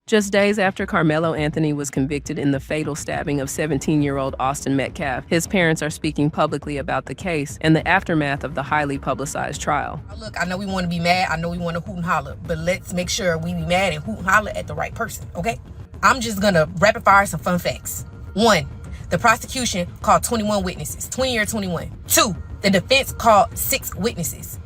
Just days after Carmelo Anthony was convicted in the fatal stabbing of 17-year-old Austin Metcalf, his parents are speaking publicly about the case and the aftermath of the highly publicized trial. Look, I know we want to be mad. I know we want to hoot and holler, but let's make sure we be mad and hoot and holler at the right person, okay? I'm just going to rapid fire some fun facts. 1, the prosecution called 21 witnesses, 20 or 21. 2, the defense called 6 witnesses.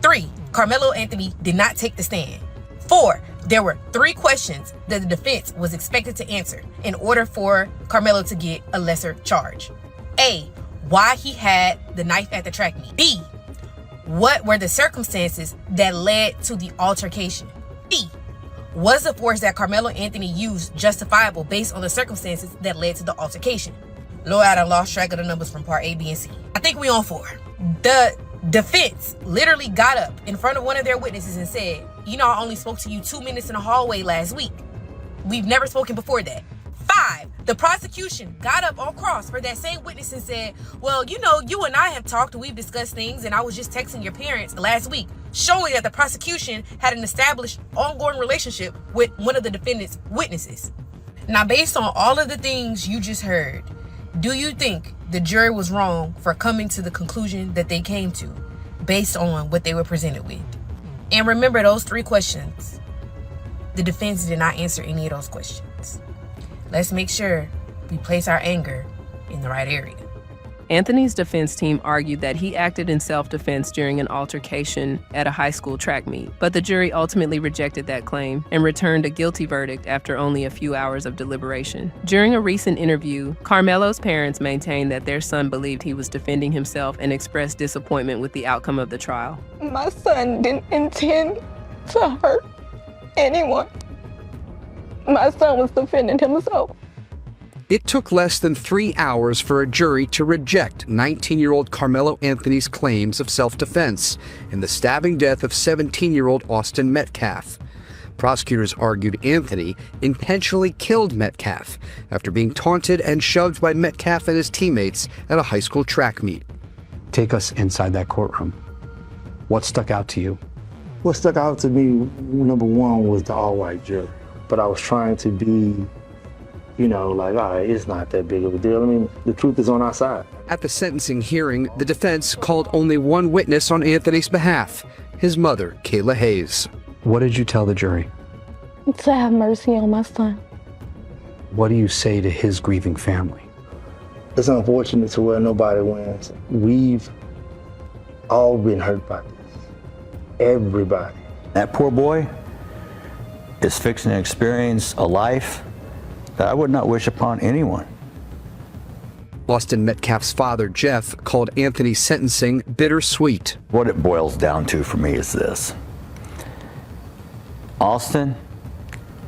3, Carmelo Anthony did not take the stand. 4, there were 3 questions that the defense was expected to answer in order for Carmelo to get a lesser charge. A, why he had the knife at the track meet. B, what were the circumstances that led to the altercation. C, was the force that Carmelo Anthony used justifiable based on the circumstances that led to the altercation. Lord, I done lost track of the numbers from part A, B, and C. I think we on 4. The defense literally got up in front of one of their witnesses and said, you know, I only spoke to you 2 minutes in the hallway last week. We've never spoken before that. 5, the prosecution got up on cross for that same witness and said, well, you know, you and I have talked, we've discussed things, and I was just texting your parents last week, showing that the prosecution had an established ongoing relationship with one of the defendant's witnesses. Now, based on all of the things you just heard, do you think the jury was wrong for coming to the conclusion that they came to based on what they were presented with? And remember those 3 questions. The defense did not answer any of those questions. Let's make sure we place our anger in the right area. Anthony's defense team argued that he acted in self-defense during an altercation at a high school track meet, but the jury ultimately rejected that claim and returned a guilty verdict after only a few hours of deliberation. During a recent interview, Carmelo's parents maintained that their son believed he was defending himself and expressed disappointment with the outcome of the trial. My son didn't intend to hurt anyone. My son was defending himself. It took less than 3 hours for a jury to reject 19-year-old Karmelo Anthony's claims of self-defense in the stabbing death of 17-year-old Austin Metcalf. Prosecutors argued Anthony intentionally killed Metcalf after being taunted and shoved by Metcalf and his teammates at a high school track meet. Take us inside that courtroom. What stuck out to you? What stuck out to me, number one, was the all-white jury. But I was trying to be, you know, like, all right, it's not that big of a deal. I mean, the truth is on our side. At the sentencing hearing, the defense called only one witness on Anthony's behalf, his mother, Kayla Hayes. What did you tell the jury? To have mercy on my son. What do you say to his grieving family? It's unfortunate to where nobody wins. We've all been hurt by this. Everybody. That poor boy is fixing to experience a life that I would not wish upon anyone. Austin Metcalf's father, Jeff, called Anthony's sentencing bittersweet. What it boils down to for me is this. Austin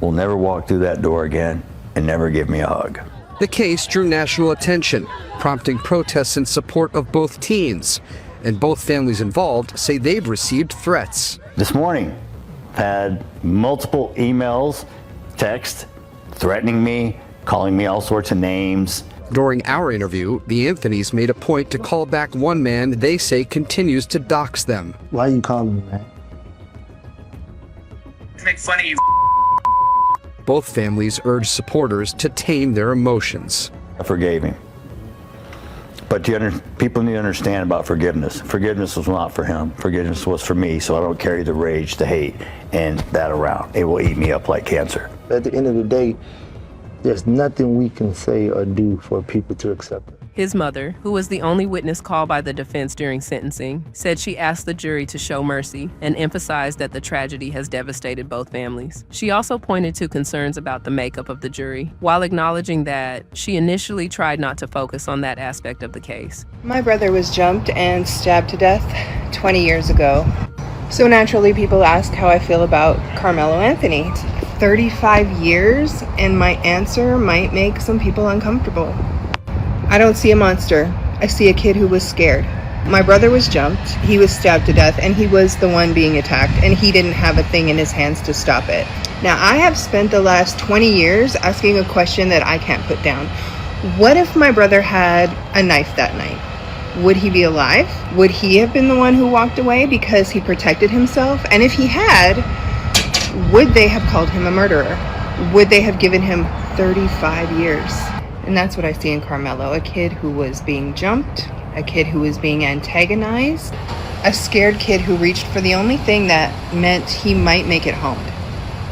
will never walk through that door again and never give me a hug. The case drew national attention, prompting protests in support of both teens. And both families involved say they've received threats. This morning, I've had multiple emails, texts, threatening me, calling me all sorts of names. During our interview, the Anthonys made a point to call back one man they say continues to dox them. Why you calling me, man? Make fun of you. Both families urged supporters to tame their emotions. I forgave him. But people need to understand about forgiveness. Forgiveness was not for him. Forgiveness was for me, so I don't carry the rage, the hate, and that around. It will eat me up like cancer. At the end of the day, there's nothing we can say or do for people to accept it. His mother, who was the only witness called by the defense during sentencing, said she asked the jury to show mercy and emphasized that the tragedy has devastated both families. She also pointed to concerns about the makeup of the jury, while acknowledging that she initially tried not to focus on that aspect of the case. My brother was jumped and stabbed to death 20 years ago. So naturally, people ask how I feel about Carmelo Anthony. 35 years, and my answer might make some people uncomfortable. I don't see a monster. I see a kid who was scared. My brother was jumped, he was stabbed to death, and he was the one being attacked, and he didn't have a thing in his hands to stop it. Now, I have spent the last 20 years asking a question that I can't put down. What if my brother had a knife that night? Would he be alive? Would he have been the one who walked away because he protected himself? And if he had, would they have called him a murderer? would they have given him 35 years? And that's what I see in Carmelo, a kid who was being jumped, a kid who was being antagonized, a scared kid who reached for the only thing that meant he might make it home.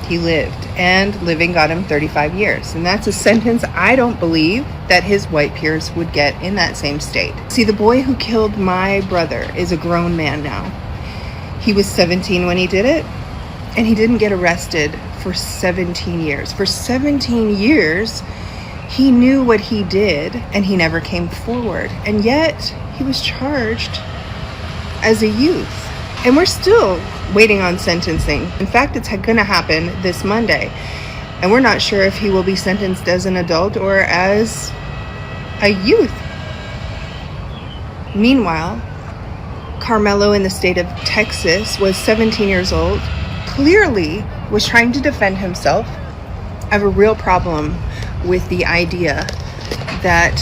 He lived, and living got him 35 years. And that's a sentence I don't believe that his white peers would get in that same state. See, the boy who killed my brother is a grown man now. He was 17 when he did it, and he didn't get arrested for 17 years. For 17 years, he knew what he did, and he never came forward. And yet, he was charged as a youth. And we're still waiting on sentencing. In fact, it's going to happen this Monday. And we're not sure if he will be sentenced as an adult or as a youth. Meanwhile, Carmelo in the state of Texas was 17 years old, clearly was trying to defend himself. I have a real problem with the idea that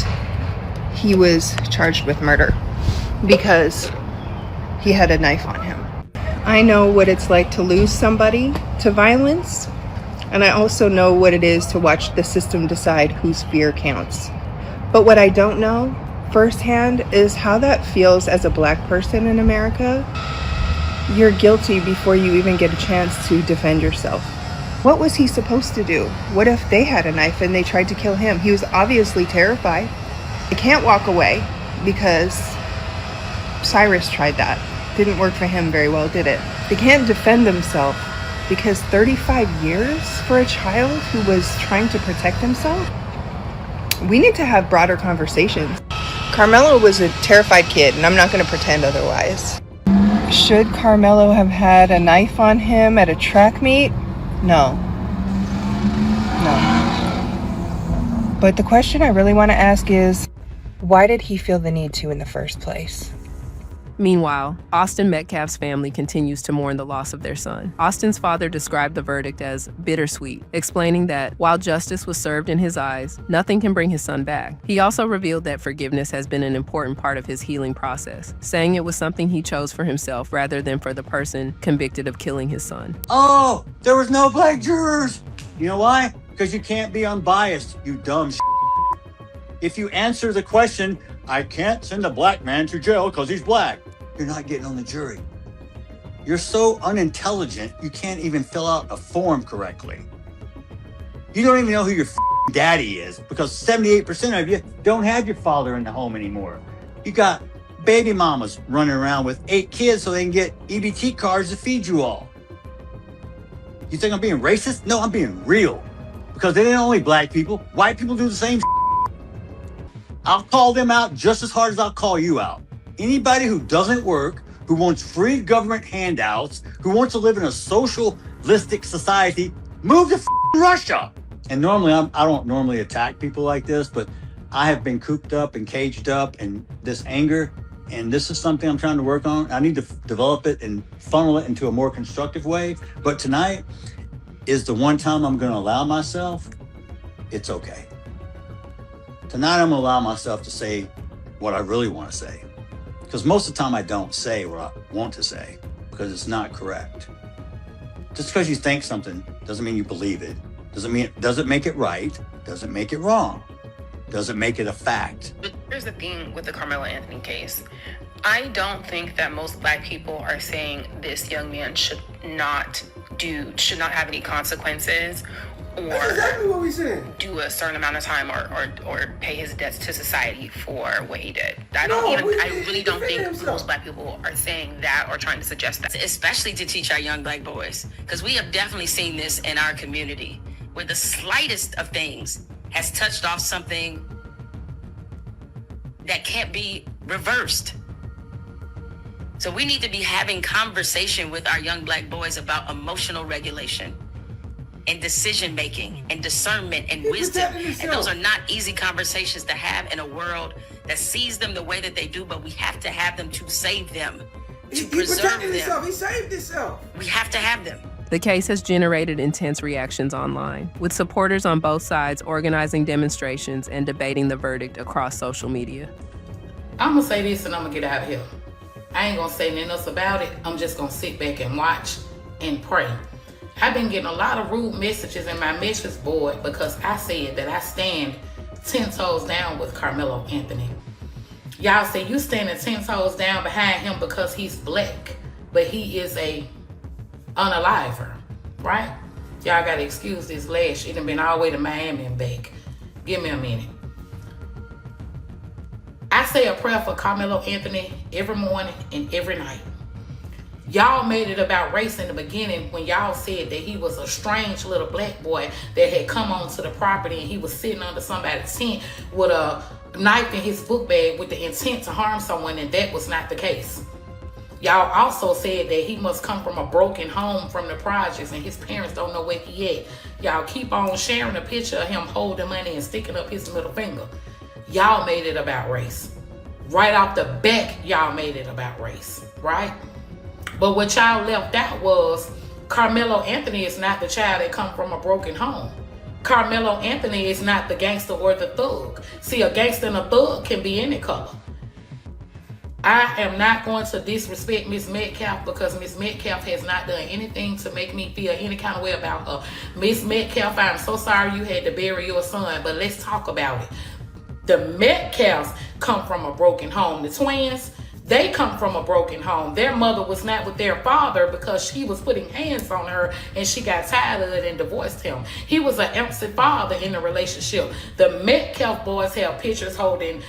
he was charged with murder because he had a knife on him. I know what it's like to lose somebody to violence, and I also know what it is to watch the system decide whose fear counts. But what I don't know firsthand is how that feels as a Black person in America. You're guilty before you even get a chance to defend yourself. What was he supposed to do? What if they had a knife and they tried to kill him? He was obviously terrified. He can't walk away because Cyrus tried that. Didn't work for him very well, did it? They can't defend themselves because 35 years for a child who was trying to protect himself? We need to have broader conversations. Carmelo was a terrified kid, and I'm not going to pretend otherwise. Should Carmelo have had a knife on him at a track meet? No. But the question I really want to ask is, why did he feel the need to in the first place? Meanwhile, Austin Metcalf's family continues to mourn the loss of their son. Austin's father described the verdict as bittersweet, explaining that while justice was served in his eyes, nothing can bring his son back. He also revealed that forgiveness has been an important part of his healing process, saying it was something he chose for himself rather than for the person convicted of killing his son. Oh, there was no Black jurors. You know why? Because you can't be unbiased, you dumb shit. If you answer the question, I can't send a Black man to jail because he's Black, you're not getting on the jury. You're so unintelligent, you can't even fill out a form correctly. You don't even know who your daddy is because 78% of you don't have your father in the home anymore. You got baby mamas running around with 8 kids so they can get EBT cards to feed you all. You think I'm being racist? No, I'm being real. Because they ain't only Black people, white people do the same. I'll call them out just as hard as I'll call you out. Anybody who doesn't work, who wants free government handouts, who wants to live in a socialistic society, move to Russia. And normally, I don't normally attack people like this, but I have been cooped up and caged up and this anger, and this is something I'm trying to work on. I need to develop it and funnel it into a more constructive way. But tonight is the one time I'm going to allow myself, it's okay. Tonight, I'm going to allow myself to say what I really want to say. Because most of the time I don't say what I want to say because it's not correct. Just because you think something doesn't mean you believe it. Doesn't make it right. Doesn't make it wrong. Doesn't make it a fact. But here's the thing with the Karmelo Anthony case. I don't think that most Black people are saying this young man should not have any consequences or that's exactly what we said. Do a certain amount of time or pay his debts to society for what he did. I really don't think most Black people are saying that or trying to suggest that. Especially to teach our young Black boys, because we have definitely seen this in our community, where the slightest of things has touched off something that can't be reversed. So we need to be having conversation with our young Black boys about emotional regulation and decision-making and discernment and wisdom. And those are not easy conversations to have in a world that sees them the way that they do, but we have to have them to save them, to preserve them. He saved himself. We have to have them. The case has generated intense reactions online, with supporters on both sides organizing demonstrations and debating the verdict across social media. I'm gonna say this and I'm gonna get out of here. I ain't gonna say nothing else about it. I'm just gonna sit back and watch and pray. I've been getting a lot of rude messages in my message board because I said that I stand 10 toes down with Carmelo Anthony. Y'all say you standing 10 toes down behind him because he's black, but he is a unaliver, right? Y'all gotta excuse this lash. It done been all the way to Miami and back. Give me a minute. I say a prayer for Carmelo Anthony every morning and every night. Y'all made it about race in the beginning when y'all said that he was a strange little black boy that had come onto the property and he was sitting under somebody's tent with a knife in his book bag with the intent to harm someone, and that was not the case. Y'all also said that he must come from a broken home from the projects and his parents don't know where he at. Y'all keep on sharing a picture of him holding money and sticking up his middle finger. Y'all made it about race. Right off the back, y'all made it about race, right? But what y'all left out was Carmelo Anthony is not the child that come from a broken home. Carmelo Anthony is not the gangster or the thug. See, a gangster and a thug can be any color. I am not going to disrespect Miss Metcalf because Miss Metcalf has not done anything to make me feel any kind of way about her. Miss Metcalf, I'm so sorry you had to bury your son, but let's talk about it. The Metcalfs come from a broken home. The twins, they come from a broken home. Their mother was not with their father because he was putting hands on her and she got tired of it and divorced him. He was an absent father in the relationship. The Metcalf boys have pictures holding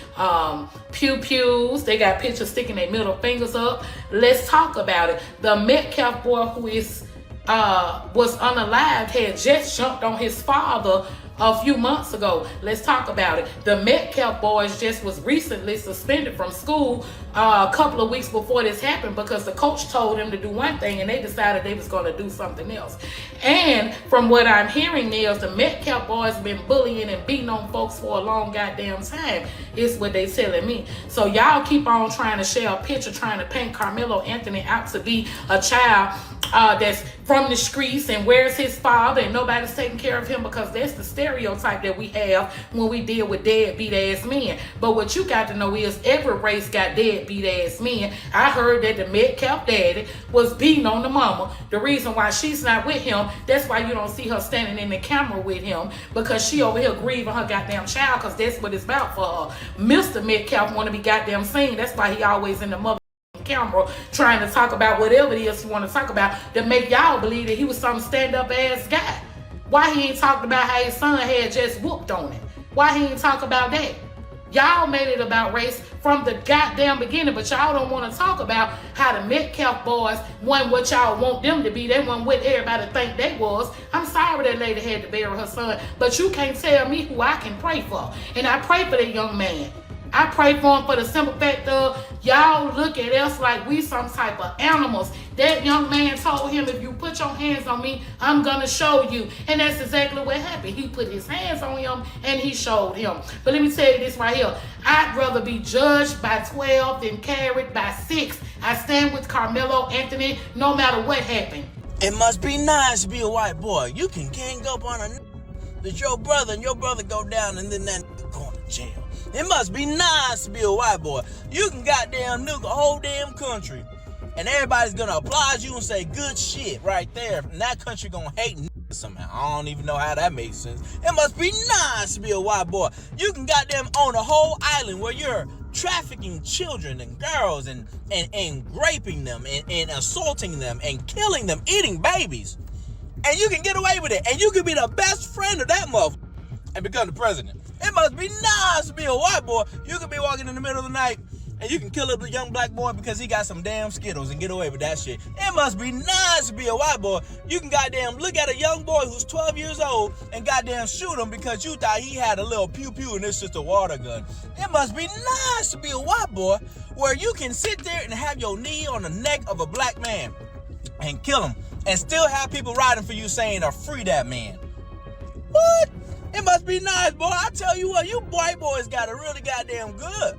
pew-pews. They got pictures sticking their middle fingers up. Let's talk about it. The Metcalf boy who is was unalived had just jumped on his father a few months ago. Let's talk about it. The Metcalf boys just was recently suspended from school a couple of weeks before this happened because the coach told them to do one thing and they decided they was going to do something else. And from what I'm hearing, Nels, the Metcalf boys been bullying and beating on folks for a long goddamn time, is what they telling me. So y'all keep on trying to share a picture, trying to paint Carmelo Anthony out to be a child that's from the streets and where's his father and nobody's taking care of him, because that's the stereotype that we have when we deal with deadbeat ass men. But what you got to know is every race got deadbeat ass men. I heard that the Metcalf daddy was beating on the mama. The reason why she's not with him, that's why you don't see her standing in the camera with him, because she over here grieving her goddamn child, because that's what it's about for her. Mr. Metcalf want to be goddamn seen. That's why he always in the mother camera trying to talk about whatever it is you want to talk about to make y'all believe that he was some stand-up ass guy. Why he ain't talked about how his son had just whooped on him? Why he ain't talk about that? Y'all made it about race from the goddamn beginning, but y'all don't want to talk about how the Metcalf boys wasn't what y'all want them to be. They wasn't what everybody think they was. I'm sorry that lady had to bury her son, but you can't tell me who I can pray for. And I pray for that young man. I pray for him for the simple fact of y'all look at us like we some type of animals. That young man told him, if you put your hands on me, I'm going to show you. And that's exactly what happened. He put his hands on him and he showed him. But let me tell you this right here. I'd rather be judged by 12 than carried by 6. I stand with Carmelo Anthony no matter what happened. It must be nice to be a white boy. You can gang up on a that's your brother and your brother go down and then that going to jail. It must be nice to be a white boy. You can goddamn nuke a whole damn country and everybody's gonna applaud you and say good shit right there. And that country gonna hate somehow. I don't even know how that makes sense. It must be nice to be a white boy. You can goddamn own a whole island where you're trafficking children and girls and raping them and assaulting them and killing them, eating babies. And you can get away with it. And you can be the best friend of that motherfucker and become the president. It must be nice to be a white boy. You can be walking in the middle of the night and you can kill a young black boy because he got some damn Skittles and get away with that shit. It must be nice to be a white boy. You can goddamn look at a young boy who's 12 years old and goddamn shoot him because you thought he had a little pew-pew and it's just a water gun. It must be nice to be a white boy where you can sit there and have your knee on the neck of a black man and kill him and still have people riding for you saying, free that man. What? It must be nice, boy. I tell you what, you white boys got it really goddamn good.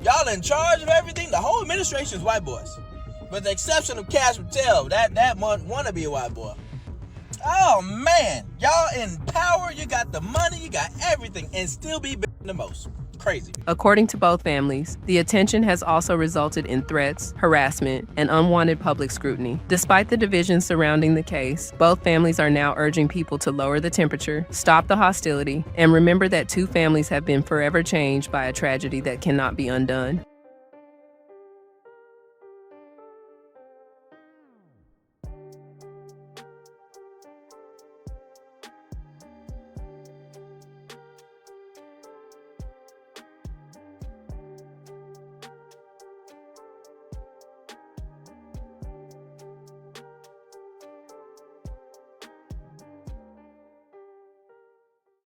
Y'all in charge of everything. The whole administration is white boys. With the exception of Cash Patel, that wanna be a white boy. Oh man, y'all in power, you got the money, you got everything, and still be the most. Crazy. According to both families, the attention has also resulted in threats, harassment, and unwanted public scrutiny. Despite the divisions surrounding the case, both families are now urging people to lower the temperature, stop the hostility, and remember that two families have been forever changed by a tragedy that cannot be undone.